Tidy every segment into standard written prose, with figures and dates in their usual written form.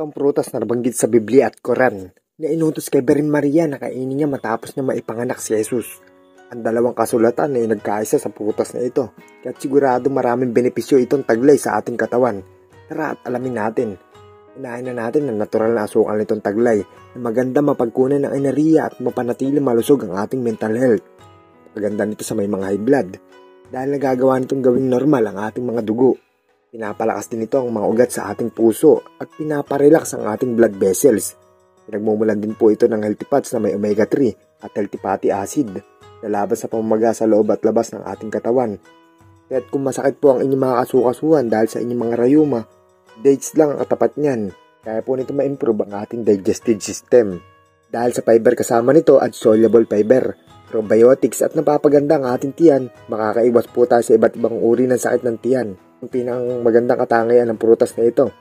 Ito ang prutas na nabanggit sa Biblia at Quran na inutos kay Birhen Maria na kainin niya matapos niya maipanganak si Jesus. Ang dalawang kasulatan ay nagkaisa sa prutas na ito, kaya't sigurado maraming benepisyo itong taglay sa ating katawan. Tara at alamin natin. Unahin na natin ang natural na asukal nitong taglay na maganda mapagkunan ng enerhiya at mapanatili malusog ang ating mental health. Maganda nito sa may mga high blood dahil nagagawa nitong gawing normal ang ating mga dugo. Pinapalakas din ito ang mga ugat sa ating puso at pinaparelax ang ating blood vessels. Pinagmumulan din po ito ng healthy fats na may omega-3 at healthy fatty acid na laban sa pamamaga sa loob at labas ng ating katawan. Kaya't kung masakit po ang inyong mga kasukasuhan dahil sa inyong mga rayuma, dates lang ang katapat niyan. Kaya po nito ma-improve ang ating digestive system. Dahil sa fiber kasama nito at soluble fiber, probiotics at napapaganda ang ating tiyan, makakaiwas po tayo sa iba't ibang uri ng sakit ng tiyan. Ang pinang magandang katangian ng prutas na ito.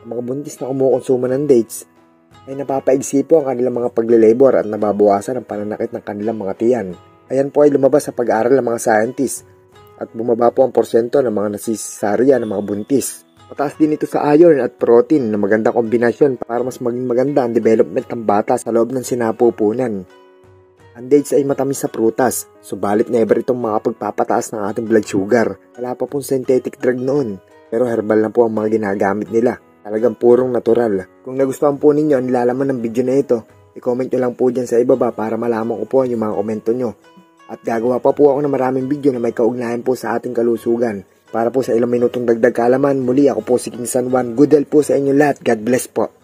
Ang mga buntis na kumukonsumo ng dates ay napapaigsi po ang kanilang mga pagle-labor at nababawasan ang pananakit ng kanilang mga tiyan. Ayan po ay lumabas sa pag-aaral ng mga scientists at bumaba po ang porsyento ng mga nasisarya ng mga buntis. Mataas din ito sa iron at protein na magandang kombinasyon para mas maging maganda ang development ng bata sa loob ng sinapupunan. Ang dates ay matamis sa prutas, subalit never itong makapagpapataas ng ating blood sugar. Wala pa pong synthetic drug noon, pero herbal na po ang mga ginagamit nila. Talagang purong natural. Kung nagustuhan po ninyo ang nilalaman ng video na ito, i-comment nyo lang po dyan sa ibaba para malaman ko po yung mga komento nyo. At gagawa pa po ako ng maraming video na may kaugnayan po sa ating kalusugan. Para po sa ilang minutong dagdag kaalaman, muli ako po si King San Juan. Good health po sa inyo lahat. God bless po.